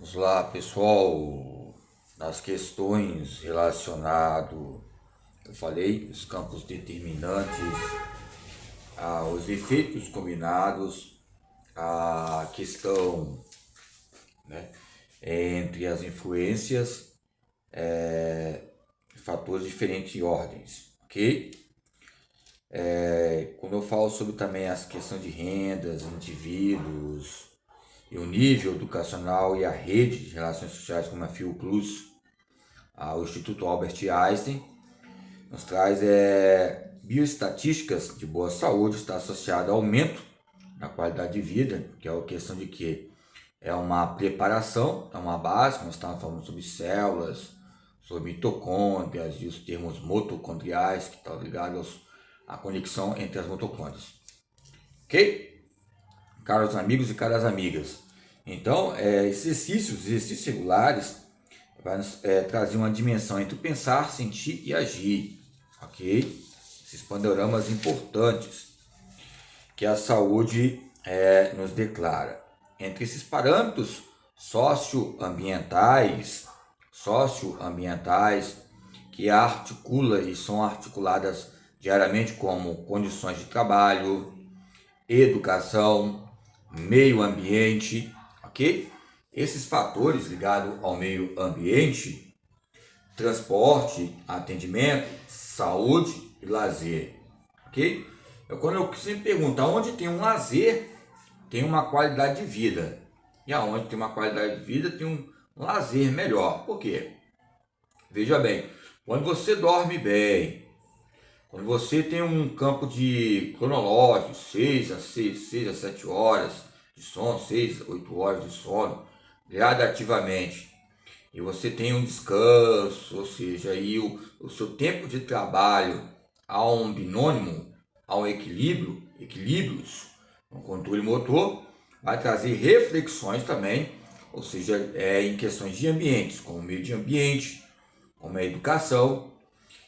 Vamos lá, pessoal, nas questões relacionadas, eu falei, os campos determinantes, os efeitos combinados, a questão, né, entre as influências, fatores diferentes de ordens, ok? Quando eu falo sobre também as questões de rendas, indivíduos, e o nível educacional e a rede de relações sociais como a Fiocruz, o Instituto Albert Einstein, nos traz bioestatísticas de boa saúde, está associado ao aumento na qualidade de vida, que é a questão de que é uma preparação, é uma base, nós estamos falando sobre células, sobre mitocôndrias e os termos mitocondriais, que estão ligados à conexão entre as mitocôndrias. Ok? Caros amigos e caras amigas, então, exercícios regulares vai nos trazer uma dimensão entre o pensar, sentir e agir, ok? Esses panoramas importantes que a saúde nos declara. Entre esses parâmetros socioambientais que articula e são articuladas diariamente como condições de trabalho, educação, meio ambiente, ok? Esses fatores ligados ao meio ambiente, transporte, atendimento, saúde e lazer, ok? Quando eu sempre pergunto, onde tem um lazer, tem uma qualidade de vida. E aonde tem uma qualidade de vida, tem um lazer melhor. Por quê? Veja bem, quando você dorme bem, quando você tem um campo de cronológico, 6 a 7 horas de sono, 6 a 8 horas de sono, gradativamente, e você tem um descanso, ou seja, aí o seu tempo de trabalho há um binônimo, há um equilíbrios no controle motor, vai trazer reflexões também, ou seja, em questões de ambientes, como o meio de ambiente, como a educação,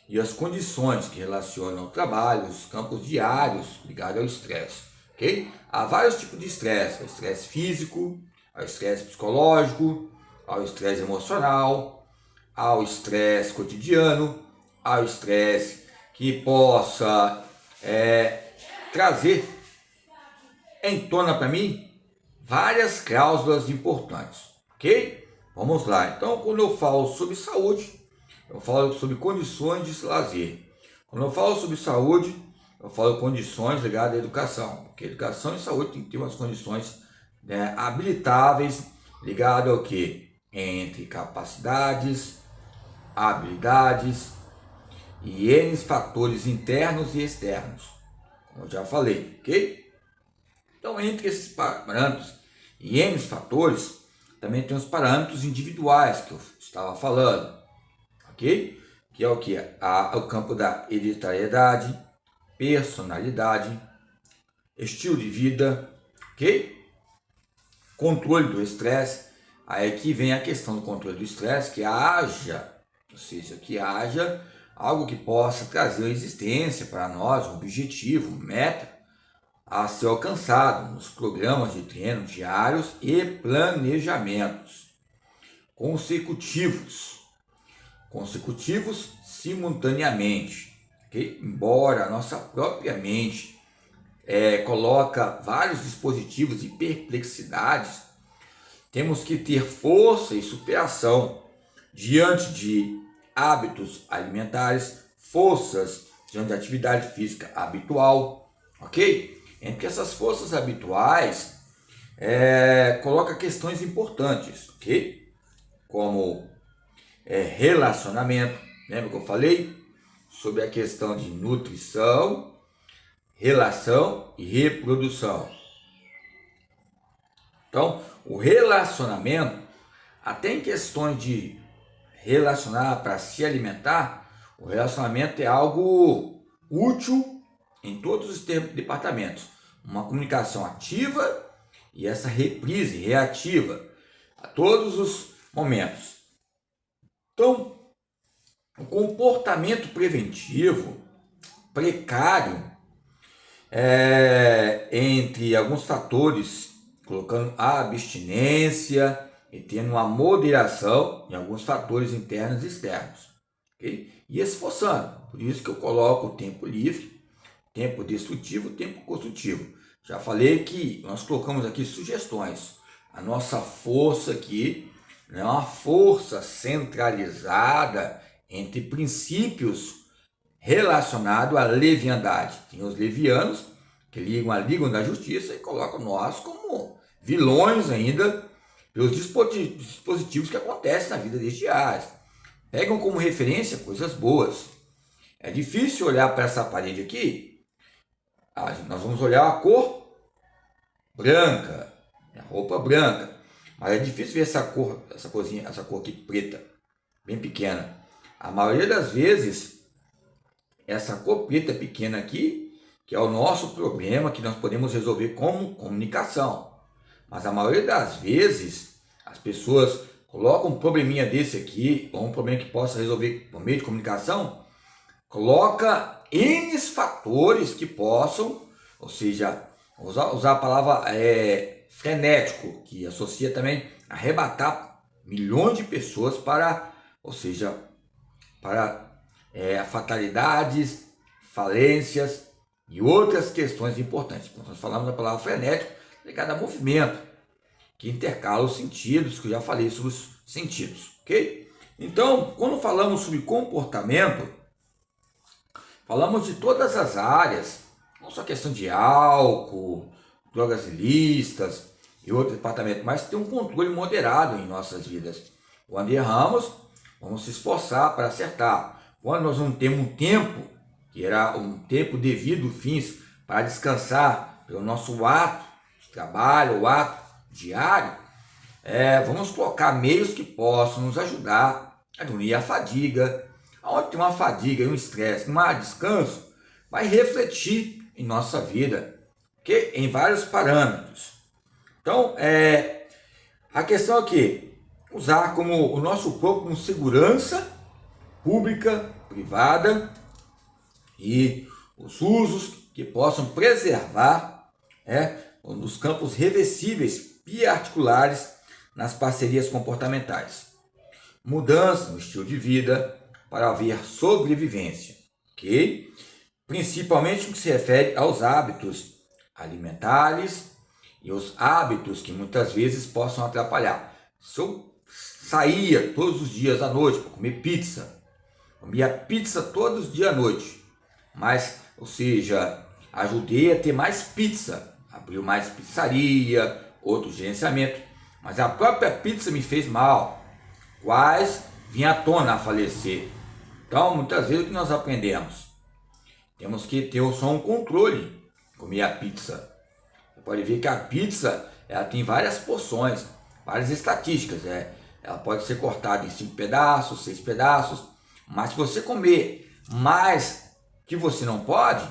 e as condições que relacionam ao trabalho, os campos diários ligados ao estresse, ok? Há vários tipos de estresse, ao estresse físico, ao estresse psicológico, ao estresse emocional, ao estresse cotidiano, ao estresse que possa trazer em tona para mim várias cláusulas importantes, ok? Vamos lá, então quando eu falo sobre saúde, eu falo sobre condições de lazer. Quando eu falo sobre saúde, eu falo condições ligadas à educação. Porque educação e saúde tem que ter umas condições habilitáveis ligadas ao quê? Entre capacidades, habilidades e N fatores internos e externos. Como eu já falei, ok? Então, entre esses parâmetros e N fatores, também tem os parâmetros individuais que eu estava falando. Ok? Que é o que? O campo da hereditariedade, personalidade, estilo de vida, ok? Controle do estresse. Aí que vem a questão do controle do estresse, que haja, ou seja, que haja algo que possa trazer a existência para nós, um objetivo, meta a ser alcançado nos programas de treino diários e planejamentos consecutivos simultaneamente, okay? Embora a nossa própria mente coloca vários dispositivos e perplexidades, temos que ter força e superação diante de hábitos alimentares, forças diante de atividade física habitual, ok? Entre essas forças habituais, coloca questões importantes, ok? Como relacionamento. Lembra que eu falei sobre a questão de nutrição, relação e reprodução? Então, o relacionamento, até em questões de relacionar para se alimentar, o relacionamento é algo útil em todos os departamentos. Uma comunicação ativa e essa reprise reativa a todos os momentos. Então, o comportamento preventivo precário entre alguns fatores, colocando a abstinência, e tendo uma moderação em alguns fatores internos e externos, ok? E esforçando. Por isso que eu coloco o tempo livre, tempo destrutivo, tempo construtivo. Já falei que nós colocamos aqui sugestões. A nossa força aqui não é uma força centralizada entre princípios relacionados à leviandade. Tem os levianos que ligam a Liga da Justiça e colocam nós como vilões ainda pelos dispositivos que acontecem na vida desses diários. Pegam como referência coisas boas. É difícil olhar para essa parede aqui. Nós vamos olhar a cor branca, a roupa branca, mas é difícil ver essa cor aqui preta, bem pequena. A maioria das vezes, essa cor preta pequena aqui, que é o nosso problema, que nós podemos resolver como comunicação. Mas a maioria das vezes, as pessoas colocam um probleminha desse aqui, ou um problema que possa resolver por meio de comunicação, coloca N fatores que possam, ou seja, usar a palavra frenético, que associa também arrebatar milhões de pessoas para, ou seja, para fatalidades, falências e outras questões importantes. Quando nós falamos da palavra frenético, ligada a movimento, que intercala os sentidos, que eu já falei sobre os sentidos, ok? Então, quando falamos sobre comportamento, falamos de todas as áreas, não só questão de álcool, drogas ilícitas e outros departamentos, mas tem um controle moderado em nossas vidas. Quando erramos, vamos se esforçar para acertar. Quando nós não temos um tempo, que era um tempo devido, fins, para descansar pelo nosso ato de trabalho, o ato diário, vamos colocar meios que possam nos ajudar a diminuir a fadiga. Onde tem uma fadiga e um estresse, não há descanso, vai refletir em nossa vida, okay? Em vários parâmetros. Então, a questão é que usar como o nosso corpo como segurança pública, privada, e os usos que possam preservar nos campos reversíveis biarticulares nas parcerias comportamentais. Mudança no estilo de vida para haver sobrevivência, ok? Principalmente no que se refere aos hábitos alimentares e os hábitos que muitas vezes possam atrapalhar. Se eu saía todos os dias à noite para comer pizza, comia pizza todos os dias à noite, mas, ou seja, ajudei a ter mais pizza, abriu mais pizzaria, outro gerenciamento, mas a própria pizza me fez mal, quais vinha à tona a falecer. Então, muitas vezes o que nós aprendemos? Temos que ter só um controle, comer a pizza. Você pode ver que a pizza ela tem várias porções, várias estatísticas. Ela pode ser cortada em 5 pedaços, 6 pedaços, mas se você comer mais que você não pode,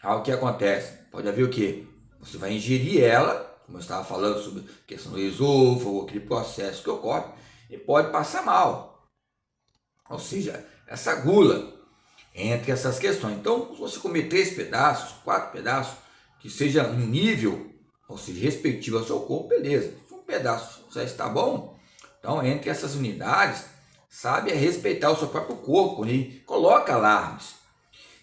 o que acontece? Pode haver o quê? Você vai ingerir ela, como eu estava falando sobre a questão do esôfago, aquele processo que ocorre, e pode passar mal. Ou seja, essa gula entre essas questões. Então, se você comer 3 pedaços, 4 pedaços, que seja um nível, ou seja, respectivo ao seu corpo, beleza. Se um pedaço já está bom, então entre essas unidades, sabe respeitar o seu próprio corpo e coloca alarmes.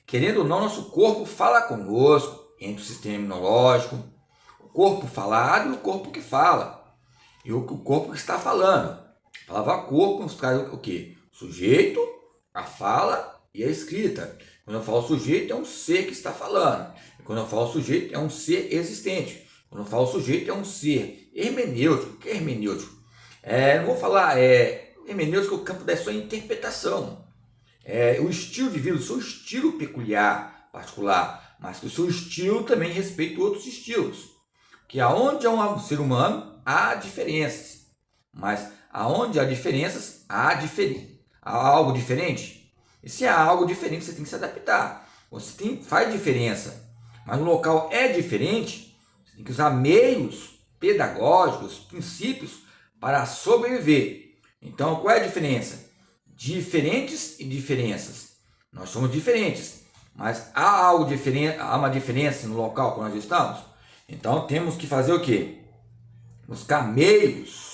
Querendo ou não, nosso corpo fala conosco, entre o sistema imunológico, o corpo falado e o corpo que fala, e o corpo que está falando. A palavra corpo nos traz o quê? O sujeito, a fala e a escrita. Quando eu falo sujeito, é um ser que está falando. Quando eu falo sujeito, é um ser existente. Quando eu falo sujeito, é um ser hermenêutico. O que é hermenêutico? Não vou falar, hermenêutico é o campo da sua interpretação. O estilo de vida, o seu estilo peculiar, particular, mas que o seu estilo também respeita outros estilos. Que aonde há um ser humano, há diferenças. Mas aonde há diferenças, há algo diferente. E se há algo diferente, você tem que se adaptar. Faz diferença, mas o local é diferente, você tem que usar meios pedagógicos, princípios para sobreviver. Então, qual é a diferença? Diferentes e diferenças. Nós somos diferentes, mas há uma diferença no local que nós estamos. Então, temos que fazer o quê? Buscar meios